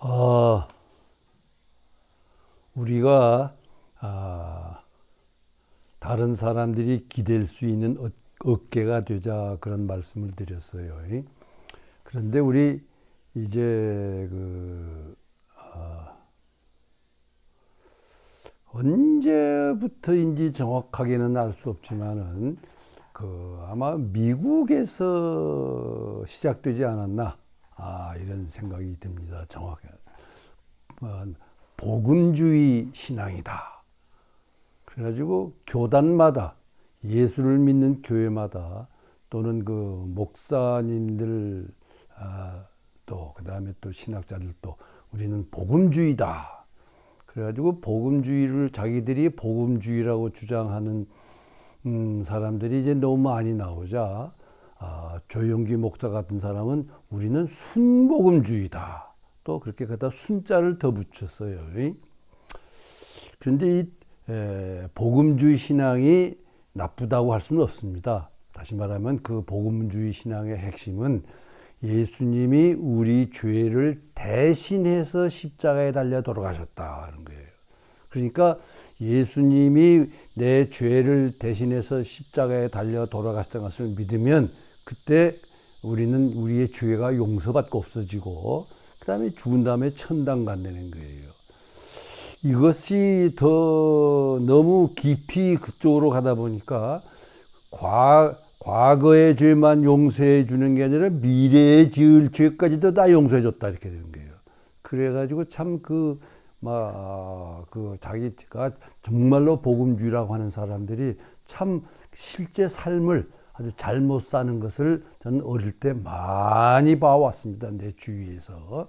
어, 우리가 다른 사람들이 기댈 수 있는 어깨가 되자 그런 말씀을 드렸어요. 그런데 우리 이제 언제부터인지 정확하게는 알 수 없지만은 아마 미국에서 시작되지 않았나 이런 생각이 듭니다. 정확히 복음주의 신앙이다. 그래가지고 교단마다 예수를 믿는 교회마다 또는 그 목사님들 또 그다음에 또 신학자들도 우리는 복음주의다. 그래가지고 복음주의를 자기들이 복음주의라고 주장하는 사람들이 이제 너무 많이 나오자 조영기 목사 같은 사람은 우리는 순복음주의다. 또 그렇게 갖다 순자를 더 붙였어요. 그런데 이 복음주의 신앙이 나쁘다고 할 수는 없습니다. 다시 말하면 그 복음주의 신앙의 핵심은 예수님이 우리 죄를 대신해서 십자가에 달려 돌아가셨다는 거예요. 그러니까 예수님이 내 죄를 대신해서 십자가에 달려 돌아가셨다는 것을 믿으면 그때 우리는 우리의 죄가 용서받고 없어지고 그 다음에 죽은 다음에 천당 간다는 거예요. 이것이 더 너무 깊이 그쪽으로 가다 보니까 과거의 죄만 용서해 주는 게 아니라 미래에 지을 죄까지도 다 용서해 줬다 이렇게 되는 거예요. 그래가지고 참 자기가 정말로 복음주의라고 하는 사람들이 참 실제 삶을 아주 잘못 사는 것을 저는 어릴 때 많이 봐왔습니다. 내 주위에서.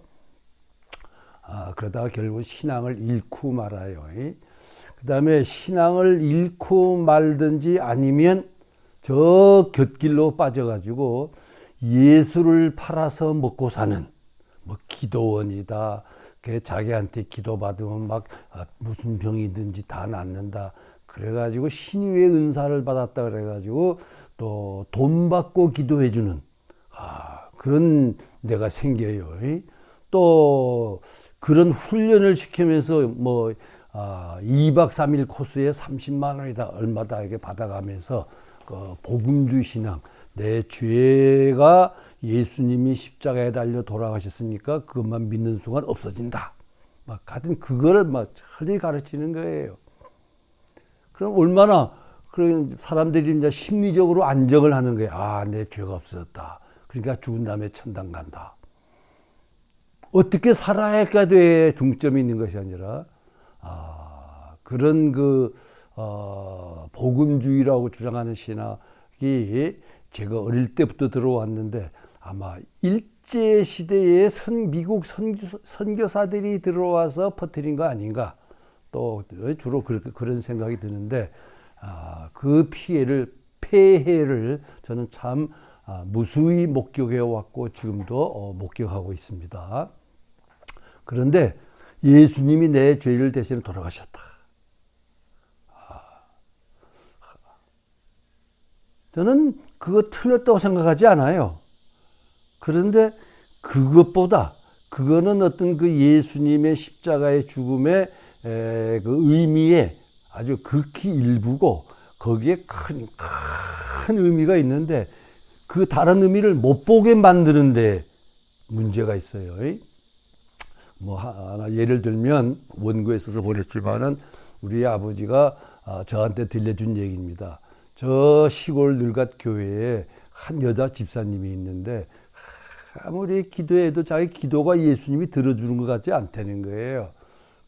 그러다가 결국 신앙을 잃고 말아요. 그 다음에 신앙을 잃고 말든지 아니면 저 곁길로 빠져가지고 예수를 팔아서 먹고 사는 뭐 기도원이다. 자기한테 기도받으면 막 무슨 병이든지 다 낫는다. 그래가지고 신유의 은사를 받았다 그래가지고 또 돈 받고 기도해주는 그런 데가 생겨요. 또 그런 훈련을 시키면서 뭐 2박 3일 코스에 30만 원이다 얼마다 이렇게 받아가면서 복음주의 신앙 내 죄가 예수님이 십자가에 달려 돌아가셨으니까 그것만 믿는 순간 없어진다. 막 같은 그거를 막 철저히 가르치는 거예요. 그럼 얼마나 그런 사람들이 이제 심리적으로 안정을 하는 거예요. 내 죄가 없어졌다. 그러니까 죽은 다음에 천당 간다. 어떻게 살아야 돼 중점이 있는 것이 아니라 그런 복음주의라고 주장하는 신학이 제가 어릴 때부터 들어왔는데 아마 일제시대에 미국 선교사들이 들어와서 퍼뜨린 거 아닌가 또 주로 그런 생각이 드는데 그 폐해를 저는 참 무수히 목격해 왔고 지금도 목격하고 있습니다. 그런데 예수님이 내 죄를 대신해 돌아가셨다. 저는 그거 틀렸다고 생각하지 않아요. 그런데 그거는 어떤 그 예수님의 십자가의 죽음의 그 의미에 아주 극히 일부고 거기에 큰 의미가 있는데 그 다른 의미를 못 보게 만드는데 문제가 있어요. 뭐 하나 예를 들면 원고에 써서 보냈지만은 우리 아버지가 저한테 들려준 얘기입니다. 저 시골 늙은 교회에 한 여자 집사님이 있는데 아무리 기도해도 자기 기도가 예수님이 들어주는 것 같지 않다는 거예요.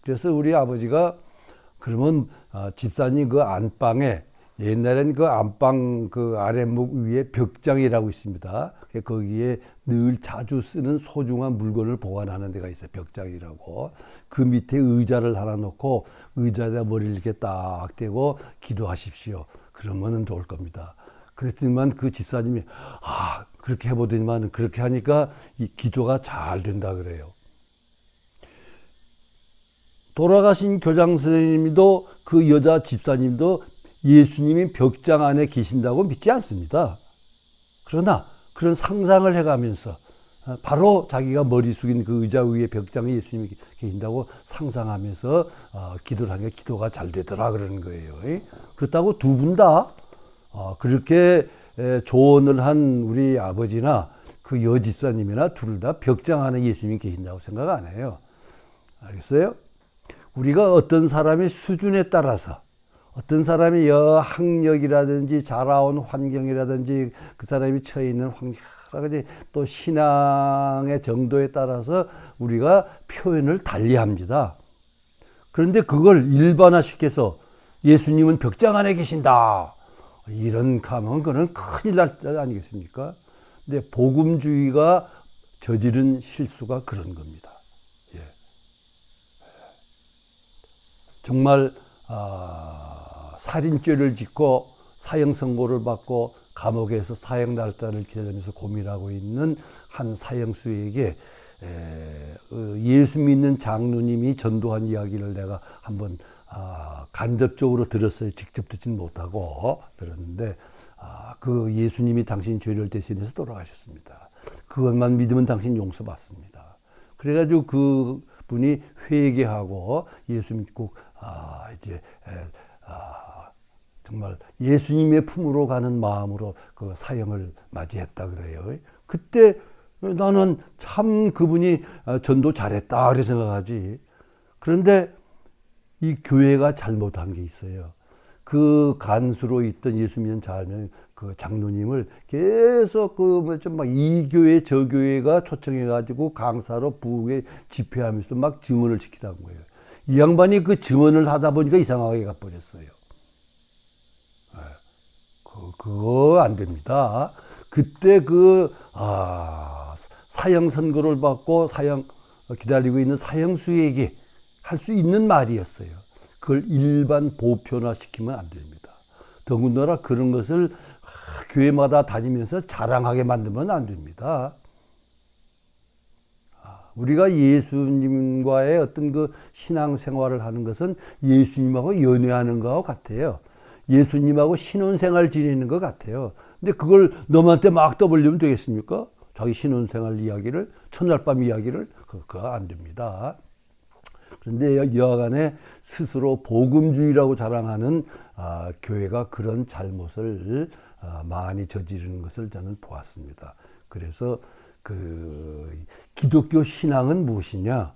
그래서 우리 아버지가 그러면 집사님 그 안방에 옛날엔 그 안방 그 아랫목 위에 벽장이라고 있습니다. 거기에 늘 자주 쓰는 소중한 물건을 보관하는 데가 있어요. 벽장이라고. 그 밑에 의자를 하나 놓고 의자에다 머리를 이렇게 딱 대고 기도하십시오. 그러면은 좋을 겁니다. 그랬더니만 그 집사님이 그렇게 해보더니만 그렇게 하니까 이 기도가 잘 된다 그래요. 돌아가신 교장 선생님도 그 여자 집사님도 예수님이 벽장 안에 계신다고 믿지 않습니다. 그러나 그런 상상을 해가면서 바로 자기가 머리 숙인 그 의자 위에 벽장에 예수님이 계신다고 상상하면서 기도를 하니까 기도가 잘 되더라 그러는 거예요. 그렇다고 두 분 다 그렇게 조언을 한 우리 아버지나 그 여집사님이나 둘 다 벽장 안에 예수님이 계신다고 생각 안 해요. 알겠어요? 우리가 어떤 사람의 수준에 따라서 어떤 사람이 학력이라든지 자라온 환경이라든지 그 사람이 처해 있는 환경이라든지 또 신앙의 정도에 따라서 우리가 표현을 달리합니다. 그런데 그걸 일반화시켜서 예수님은 벽장 안에 계신다 이런 가면 그는 큰일 날 때 아니겠습니까? 근데 복음주의가 저지른 실수가 그런 겁니다. 예. 정말 살인죄를 짓고 사형 선고를 받고 감옥에서 사형 날짜를 기다리면서 고민하고 있는 한 사형수에게 예수 믿는 장로님이 전도한 이야기를 내가 한번 간접적으로 들었어요. 직접 듣지는 못하고 들었는데 그 예수님이 당신 죄를 대신해서 돌아가셨습니다. 그것만 믿으면 당신 용서받습니다. 그래가지고 그 분이 회개하고 예수 믿고 이제 정말 예수님의 품으로 가는 마음으로 그 사형을 맞이했다 그래요. 그때 나는 참 그분이 전도 잘했다 그렇게 생각하지. 그런데 이 교회가 잘못한 게 있어요. 그 간수로 있던 예수 믿는 그 장로님을 계속 이 교회 저 교회가 초청해가지고 강사로 부흥회 집회하면서 막 증언을 시키던 거예요. 이 양반이 그 증언을 하다 보니까 이상하게 가버렸어요. 그거 안 됩니다. 그때 사형 선고를 받고 사형 기다리고 있는 사형수에게 할 수 있는 말이었어요. 그걸 일반 보편화시키면 안 됩니다. 더군다나 그런 것을 교회마다 다니면서 자랑하게 만들면 안 됩니다. 우리가 예수님과의 어떤 그 신앙생활을 하는 것은 예수님하고 연애하는 것과 같아요. 예수님하고 신혼생활 지내는 것 같아요. 근데 그걸 너한테 막 떠벌리면 되겠습니까? 자기 신혼생활 이야기를, 첫날밤 이야기를, 그거 안 됩니다. 그런데 여하간에 스스로 복음주의라고 자랑하는 교회가 그런 잘못을 많이 저지르는 것을 저는 보았습니다. 그래서 기독교 신앙은 무엇이냐?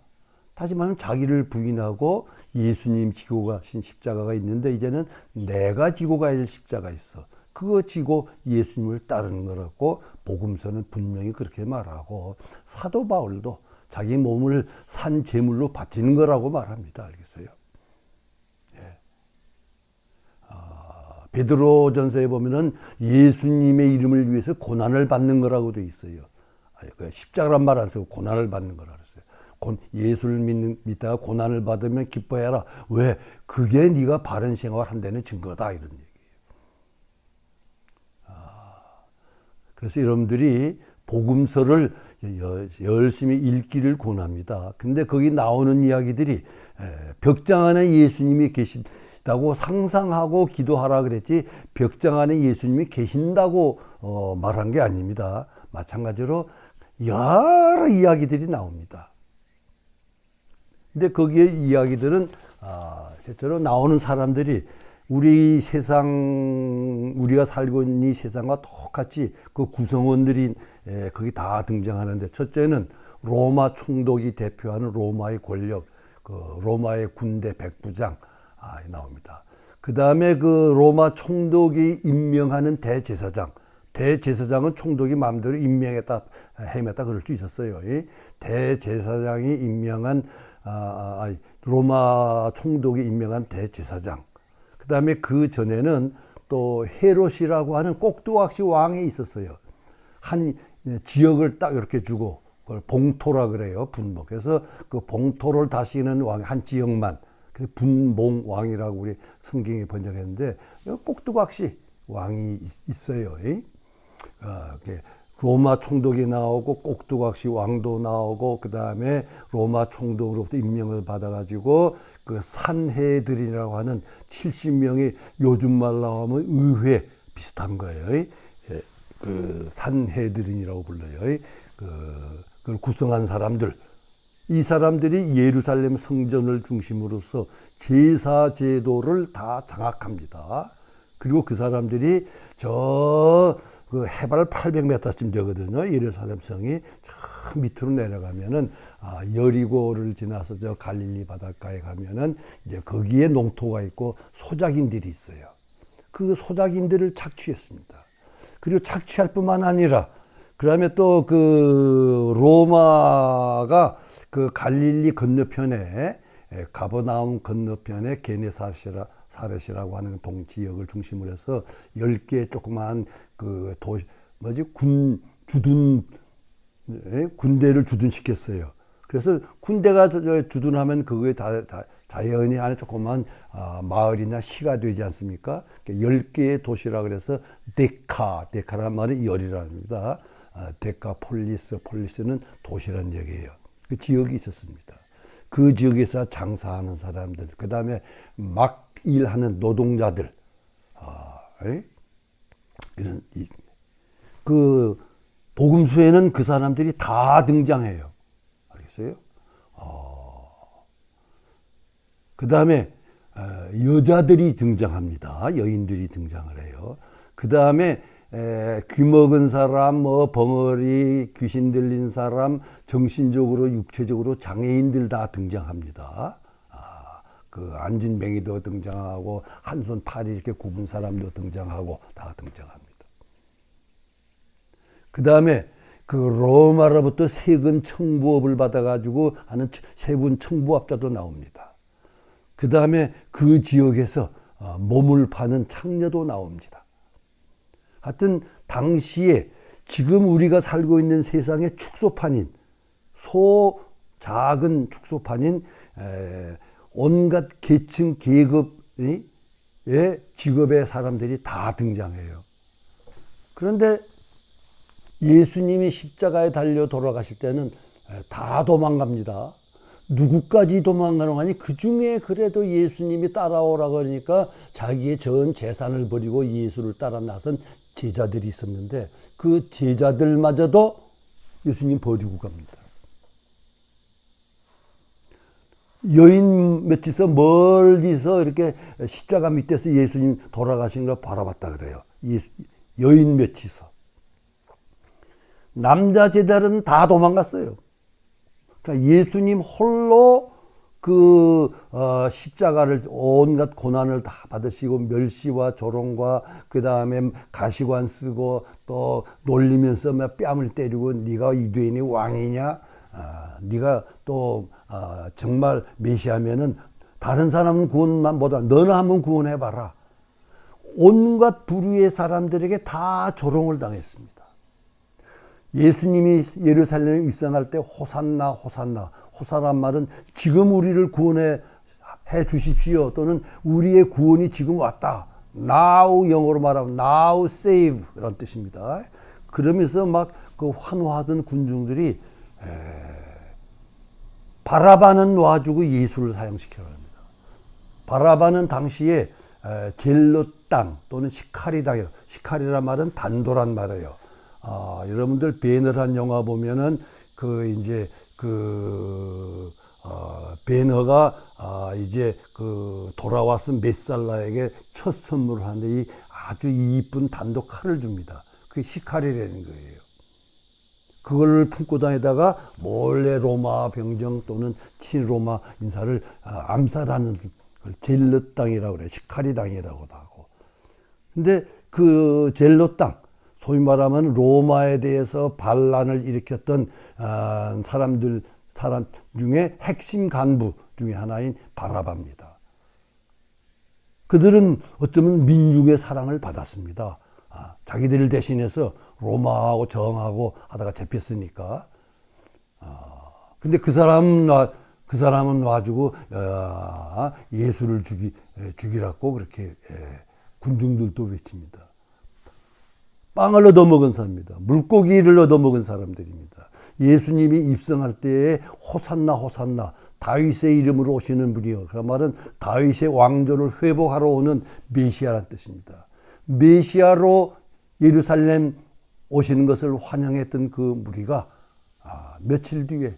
다시 말하면 자기를 부인하고 예수님 지고 가신 십자가가 있는데 이제는 내가 지고 가야 될 십자가 있어. 그거 지고 예수님을 따르는 거라고 복음서는 분명히 그렇게 말하고 사도 바울도 자기 몸을 산 제물로 바치는 거라고 말합니다. 알겠어요? 예. 베드로전서에 보면은 예수님의 이름을 위해서 고난을 받는 거라고 돼 있어요. 십자가란 말 안 쓰고 고난을 받는 거라 그랬어요. 예수를 믿다가 고난을 받으면 기뻐해라. 왜? 그게 네가 바른 생활 한다는 증거다 이런 얘기예요. 그래서 여러분들이 복음서를 열심히 읽기를 권합니다. 근데 거기 나오는 이야기들이 벽장 안에 예수님이 계신다고 상상하고 기도하라 그랬지 벽장 안에 예수님이 계신다고 말한 게 아닙니다. 마찬가지로 여러 이야기들이 나옵니다. 근데 거기에 이야기들은 실제로 나오는 사람들이 우리 세상, 우리가 살고 있는 이 세상과 똑같이 그 구성원들이 거기 다 등장하는데, 첫째는 로마 총독이 대표하는 로마의 권력, 그 로마의 군대 백부장 나옵니다. 그 다음에 그 로마 총독이 임명하는 대제사장, 대제사장은 총독이 마음대로 임명했다, 해임했다 그럴 수 있었어요. 대제사장이 임명한, 로마 총독이 임명한 대제사장. 그 다음에 그 전에는 또 헤롯이라고 하는 꼭두각시 왕이 있었어요. 한 지역을 딱 이렇게 주고, 그걸 봉토라 그래요, 분봉. 그래서 그 봉토를 다스리는 왕, 한 지역만, 그래서 분봉왕이라고 우리 성경에 번역했는데, 꼭두각시 왕이 있어요. 로마 총독이 나오고 꼭두각시 왕도 나오고 그 다음에 로마 총독으로부터 임명을 받아가지고 그 산헤드린이라고 하는 70명의 요즘 말로 하면 의회 비슷한 거예요. 그 산헤드린이라고 불러요. 그걸 구성한 사람들, 이 사람들이 예루살렘 성전을 중심으로서 제사 제도를 다 장악합니다. 그리고 그 사람들이 그 해발 800m쯤 되거든요. 예루살렘 성이 저 밑으로 내려가면은 여리고를 지나서 저 갈릴리 바닷가에 가면은 이제 거기에 농토가 있고 소작인들이 있어요. 그 소작인들을 착취했습니다. 그리고 착취할 뿐만 아니라 그다음에 또 그 로마가 그 갈릴리 건너편에 가버나움 건너편에 게네사렛이라고 하는 동지역을 중심으로 해서 10개의 조그마한 그 도시 군대를 주둔시켰어요. 그래서 군대가 주둔하면 그거에 자연히 안에 조그만 마을이나 시가 되지 않습니까? 10개의 도시라 그래서 데카라는 말이 열이라는 겁니다. 폴리스는 도시라는 얘기예요. 그 지역이 있었습니다. 그 지역에서 장사하는 사람들, 그 다음에 막 일하는 노동자들, 이런 그 복음서에는 그 사람들이 다 등장해요. 알겠어요? 그 다음에 여자들이 등장합니다. 여인들이 등장을 해요. 그 다음에 귀먹은 사람, 벙어리, 귀신 들린 사람, 정신적으로, 육체적으로 장애인들 다 등장합니다. 그 안진뱅이도 등장하고, 한 손 팔이 이렇게 굽은 사람도 등장하고, 다 등장합니다. 그 다음에 그 로마로부터 세금 청부업을 받아가지고 하는 세금 청부업자도 나옵니다. 그 다음에 그 지역에서 몸을 파는 창녀도 나옵니다. 하여튼 당시에 지금 우리가 살고 있는 세상의 축소판인 작은 축소판인 온갖 계층 계급의 직업의 사람들이 다 등장해요. 그런데 예수님이 십자가에 달려 돌아가실 때는 다 도망갑니다. 누구까지 도망가는 거 아니? 그 중에 그래도 예수님이 따라오라 그러니까 자기의 전 재산을 버리고 예수를 따라 나선 제자들이 있었는데 그 제자들마저도 예수님 버리고 갑니다. 여인 몇이서 멀리서 이렇게 십자가 밑에서 예수님 돌아가신 걸 바라봤다 그래요. 여인 몇이서. 남자 제자들은 다 도망갔어요. 그러니까 예수님 홀로 그 십자가를 온갖 고난을 다 받으시고 멸시와 조롱과 그 다음에 가시관 쓰고 또 놀리면서 막 뺨을 때리고 네가 유대인이 왕이냐? 네가 또 정말 메시아면은 다른 사람은 구원만 못하 너는 한번 구원해봐라. 온갖 부류의 사람들에게 다 조롱을 당했습니다. 예수님이 예루살렘에 입성할 때 호산나 호산나 호산란 말은 지금 우리를 구원해 주십시오 또는 우리의 구원이 지금 왔다. Now 영어로 말하면 now save 이런 뜻입니다. 그러면서 막 그 환호하던 군중들이 바라바는 놔주고 예수를 사형시키려 합니다. 바라바는 당시에 젤로 땅 또는 시카리 땅이에요. 시카리란 말은 단도란 말이에요. 여러분들 베너란 영화 보면은 베너가 이제 그 돌아왔은 메살라에게 첫 선물을 하는데 이 아주 이쁜 단도 칼을 줍니다. 그게 시카리라는 거예요. 그걸 품고 다니다가 몰래 로마 병정 또는 친로마 인사를 암살하는 걸 젤로 땅이라고 그래요. 시카리 땅이라고도 하고. 근데 그 젤로 땅 소위 말하면 로마에 대해서 반란을 일으켰던 사람 중에 핵심 간부 중에 하나인 바라바입니다. 그들은 어쩌면 민중의 사랑을 받았습니다. 자기들을 대신해서 로마하고 정하고 하다가 잡혔으니까. 근데 그 사람은 놔주고 예수를 죽이라고 그렇게 군중들도 외칩니다. 빵을 얻어먹은 사람입니다. 물고기를 얻어먹은 사람들입니다. 예수님이 입성할 때에 호산나 호산나 다윗의 이름으로 오시는 분이요. 그 말은 다윗의 왕조를 회복하러 오는 메시아라는 뜻입니다. 메시아로 예루살렘 오시는 것을 환영했던 그 무리가 며칠 뒤에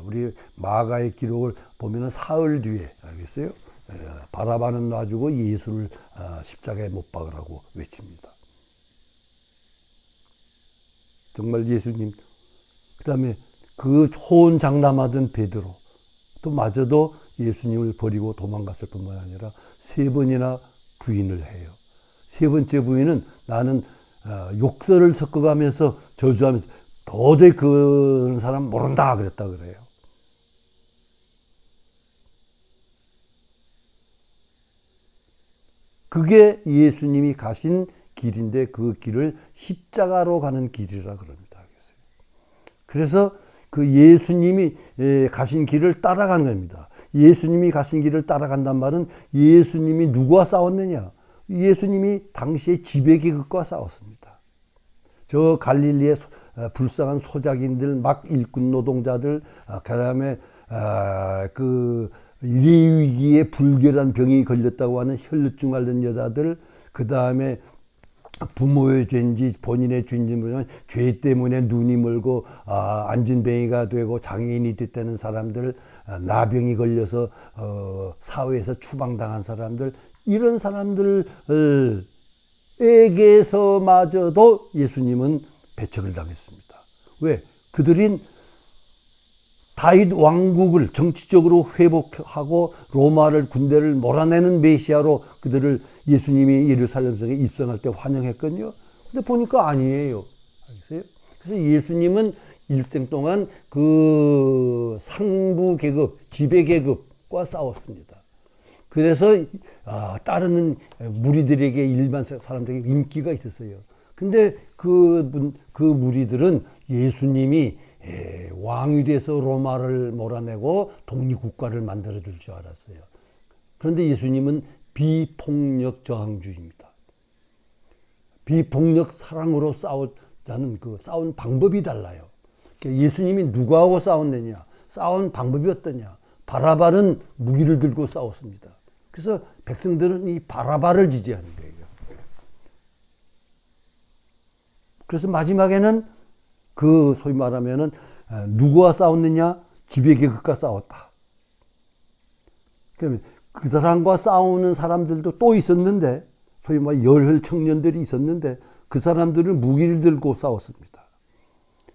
우리 마가의 기록을 보면은 사흘 뒤에 알겠어요? 바라바는 놔주고 예수를 십자가에 못 박으라고 외칩니다. 정말 예수님, 그 다음에 그 호언장담하던 베드로 또 마저도 예수님을 버리고 도망갔을 뿐만 아니라 3번이나 부인을 해요. 3번째 부인은 나는 욕설을 섞어가면서 저주하면서 도저히 그 사람 모른다 그랬다 그래요. 그게 예수님이 가신 길인데 그 길을 십자가로 가는 길이라 그럽니다. 그래서 그 예수님이 가신 길을 따라가는 겁니다. 예수님이 가신 길을 따라간단 말은 예수님이 누구와 싸웠느냐? 예수님이 당시에 지배계급과 싸웠습니다. 저 갈릴리의 불쌍한 소작인들, 막 일꾼 노동자들, 그 다음에 그 레위기에 불결한 병이 걸렸다고 하는 혈루증 앓는 여자들, 그 다음에 부모의 죄인지 본인의 죄인지 모르면 죄 때문에 눈이 멀고 안진뱅이가 되고 장애인이 됐다는 사람들, 나병이 걸려서 사회에서 추방당한 사람들, 이런 사람들에게서마저도 예수님은 배척을 당했습니다. 왜? 그들인 다윗 왕국을 정치적으로 회복하고 로마를 군대를 몰아내는 메시아로 그들을 예수님이 예루살렘 성에 입성할 때 환영했거든요. 근데 보니까 아니에요. 알겠어요? 그래서 예수님은 일생 동안 그 상부 계급, 지배 계급과 싸웠습니다. 그래서 따르는 무리들에게 일반 사람들에게 인기가 있었어요. 근데 그 무리들은 예수님이 왕이 돼서 로마를 몰아내고 독립국가를 만들어줄 줄 알았어요. 그런데 예수님은 비폭력 저항주의입니다. 비폭력 사랑으로 싸우자는 그 싸운 방법이 달라요. 예수님이 누구하고 싸웠느냐? 싸운 방법이 어떠냐? 바라바는 무기를 들고 싸웠습니다. 그래서 백성들은 이 바라바를 지지하는 거예요. 그래서 마지막에는 그 소위 말하면은 누구와 싸웠느냐? 지배계급과 싸웠다. 그러면 그 사람과 싸우는 사람들도 또 있었는데, 소위 말 열혈 청년들이 있었는데 그 사람들은 무기를 들고 싸웠습니다.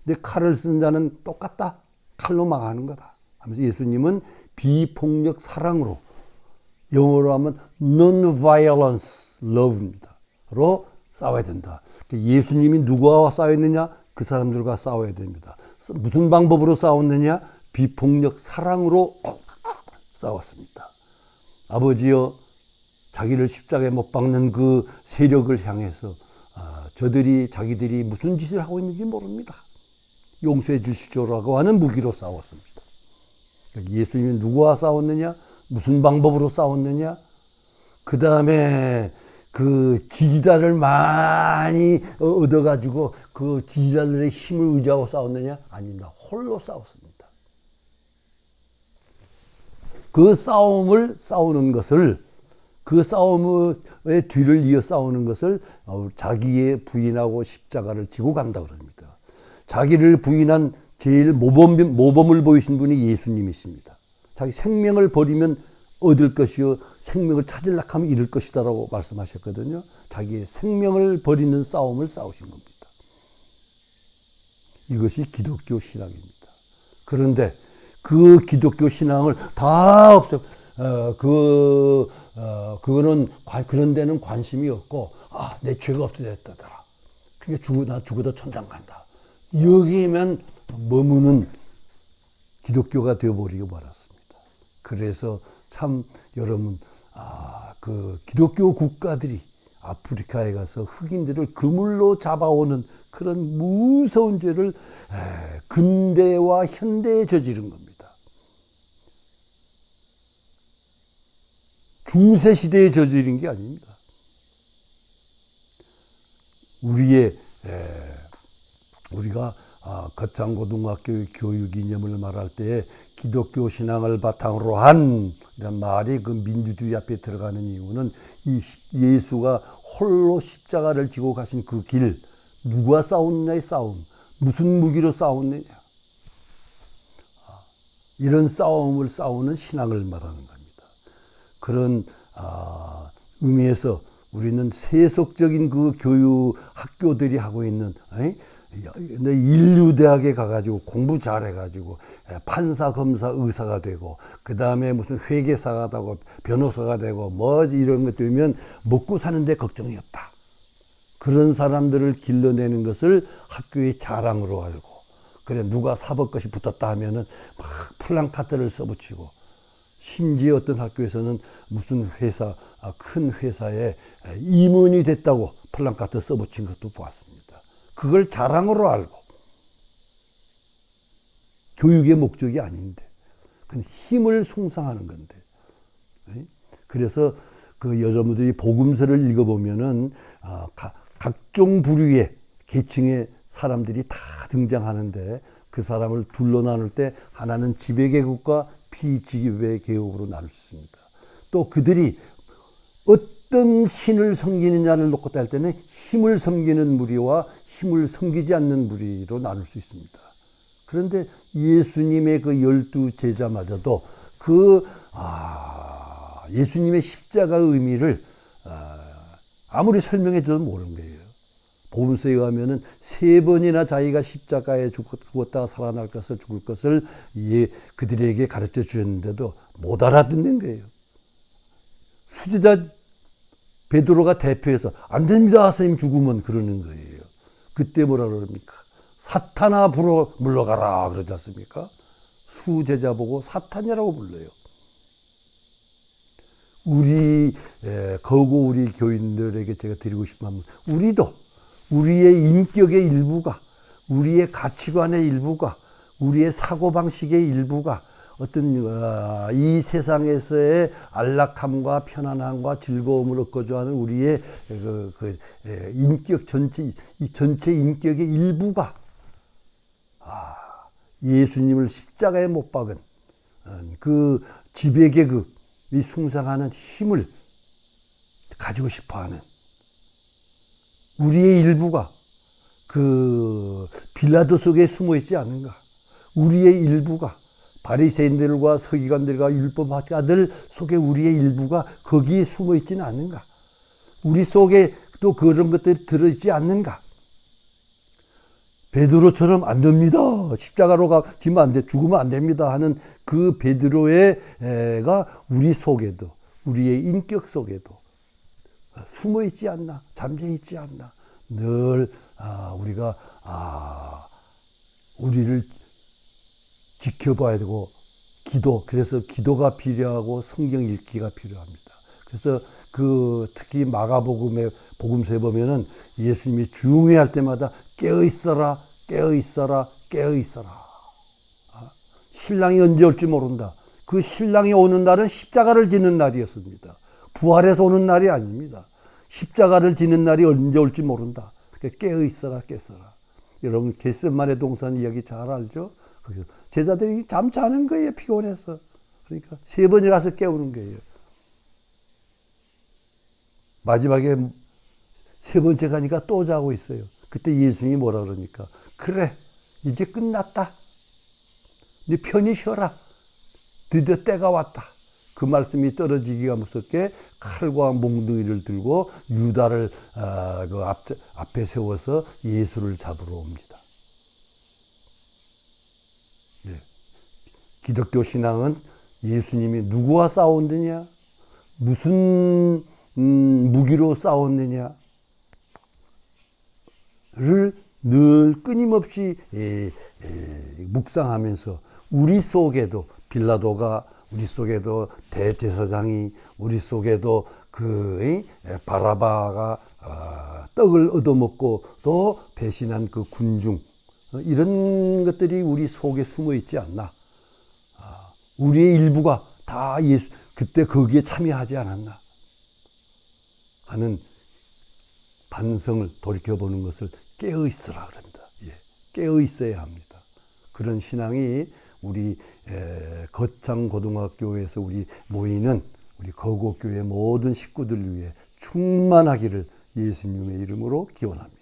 근데 칼을 쓴 자는 똑같다. 칼로 망하는 거다. 하면서 예수님은 비폭력 사랑으로, 영어로 하면 non-violence love입니다.로 싸워야 된다. 예수님이 누구와 싸웠느냐? 그 사람들과 싸워야 됩니다. 무슨 방법으로 싸웠느냐? 비폭력 사랑으로 싸웠습니다. 아버지여, 자기를 십자가에 못 박는 그 세력을 향해서 자기들이 무슨 짓을 하고 있는지 모릅니다. 용서해 주시죠라고 하는 무기로 싸웠습니다. 예수님이 누구와 싸웠느냐? 무슨 방법으로 싸웠느냐? 그 다음에 그 지지자를 많이 얻어가지고 그 지지자들의 힘을 의지하고 싸웠느냐? 아닙니다. 홀로 싸웠습니다. 그 싸움을 싸우는 것을, 그 싸움의 뒤를 이어 싸우는 것을 자기의 부인하고 십자가를 지고 간다 그럽니다. 자기를 부인한 제일 모범을 보이신 분이 예수님이십니다. 자기 생명을 버리면 얻을 것이요 생명을 찾으려고 하면 잃을 것이다라고 말씀하셨거든요. 자기의 생명을 버리는 싸움을 싸우신 겁니다. 이것이 기독교 신앙입니다. 그런데 그 기독교 신앙을 다 그거는 그런 데는 관심이 없고, 내 죄가 없어졌다더라. 그러니까 나 죽어도 천당 간다. 여기에만 머무는 기독교가 되어버리고 말았습니다. 그래서 참 여러분, 그 기독교 국가들이 아프리카에 가서 흑인들을 그물로 잡아오는 그런 무서운 죄를 근대와 현대에 저지른 겁니다. 중세시대에 저지른 게 아닙니다. 우리가 거창고등학교 교육 이념을 말할 때 기독교 신앙을 바탕으로 한 말이 그 민주주의 앞에 들어가는 이유는 이 예수가 홀로 십자가를 지고 가신 그 길, 누가 싸웠느냐의 싸움, 무슨 무기로 싸웠느냐. 이런 싸움을 싸우는 신앙을 말하는 겁니다. 그런 의미에서 우리는 세속적인 그 교육 학교들이 하고 있는 인류대학에 가가지고 공부 잘해가지고 판사, 검사, 의사가 되고 그 다음에 무슨 회계사가 되고 변호사가 되고 뭐 이런 것 되면 먹고 사는데 걱정이 없다. 그런 사람들을 길러내는 것을 학교의 자랑으로 알고, 그래 누가 사법것이 붙었다 하면은 막 플랜카드를 써붙이고, 심지어 어떤 학교에서는 무슨 회사, 큰 회사에 임원이 됐다고 플랜카드 써붙인 것도 보았습니다. 그걸 자랑으로 알고, 교육의 목적이 아닌데, 그건 힘을 숭상하는 건데. 그래서 그 여러분들이 복음서를 읽어보면은 각종 부류의 계층의 사람들이 다 등장하는데, 그 사람을 둘로 나눌 때 하나는 지배계급과 피지배계급으로 나눌 수 있습니다. 또 그들이 어떤 신을 섬기느냐를 놓고 할 때는 힘을 섬기는 무리와 힘을 섬기지 않는 무리로 나눌 수 있습니다. 그런데 예수님의 그 12 제자마저도 예수님의 십자가의 의미를 아무리 설명해 줘도 모르는 거예요. 복음서에 의하면은 3번이나 자기가 십자가에 죽었다가 살아날 것을, 죽을 것을 그들에게 가르쳐 주었는데도 못 알아듣는 거예요. 수제자 베드로가 대표해서 안 됩니다, 선생님 죽으면, 그러는 거예요. 그때 뭐라 그럽니까? 사탄아 불어 물러가라 그러지 않습니까? 수제자 보고 사탄이라고 불러요. 우리 교인들에게 제가 드리고 싶은 말은, 우리도 우리의 인격의 일부가, 우리의 가치관의 일부가, 우리의 사고방식의 일부가 어떤 이 세상에서의 안락함과 편안함과 즐거움을 얻고자 하는 우리의 인격 전체, 이 전체 인격의 일부가 예수님을 십자가에 못 박은 그 지배계급이 숭상하는 힘을 가지고 싶어하는 우리의 일부가 그 빌라도 속에 숨어 있지 않는가? 우리의 일부가 바리새인들과 서기관들과 율법학자들 속에 우리의 일부가 거기에 숨어 있지는 않는가? 우리 속에 또 그런 것들이 들어있지 않는가? 베드로처럼 안 됩니다, 십자가로 지면 안 돼, 죽으면 안 됩니다 하는 그 베드로가 우리 속에도, 우리의 인격 속에도 숨어 있지 않나, 잠재 있지 않나. 늘 우리가 우리를 지켜봐야 되고, 그래서 기도가 필요하고 성경 읽기가 필요합니다. 그래서 특히 마가복음의 복음서에 보면은 예수님이 중회할 때마다 깨어 있어라, 깨어 있어라, 깨어 있어라. 신랑이 언제 올지 모른다. 그 신랑이 오는 날은 십자가를 지는 날이었습니다. 부활해서 오는 날이 아닙니다. 십자가를 지는 날이 언제 올지 모른다. 깨어 있어라, 깨어라. 여러분 겟세마네 동산 이야기 잘 알죠? 제자들이 잠 자는 거예요, 피곤해서. 그러니까 3번이 가서 깨우는 거예요. 마지막에 3번째 가니까 또 자고 있어요. 그때 예수님이 뭐라 그러니까, 그래 이제 끝났다, 네 편히 쉬어라, 드디어 때가 왔다. 그 말씀이 떨어지기가 무섭게 칼과 몽둥이를 들고 유다를 그 앞에 세워서 예수를 잡으러 옵니다. 네. 기독교 신앙은 예수님이 누구와 싸웠느냐, 무슨 무기로 싸웠느냐를 늘 끊임없이 묵상하면서, 우리 속에도 빌라도가, 우리 속에도 대제사장이, 우리 속에도 바라바가 떡을 얻어먹고 또 배신한 그 군중, 이런 것들이 우리 속에 숨어 있지 않나. 우리의 일부가 다 그때 거기에 참여하지 않았나 하는 반성을 돌이켜보는 것을 깨어 있으라 그럽니다. 깨어 있어야 합니다. 그런 신앙이 우리 거창고등학교에서 우리 모이는 우리 거곡교회 모든 식구들 위해 충만하기를 예수님의 이름으로 기원합니다.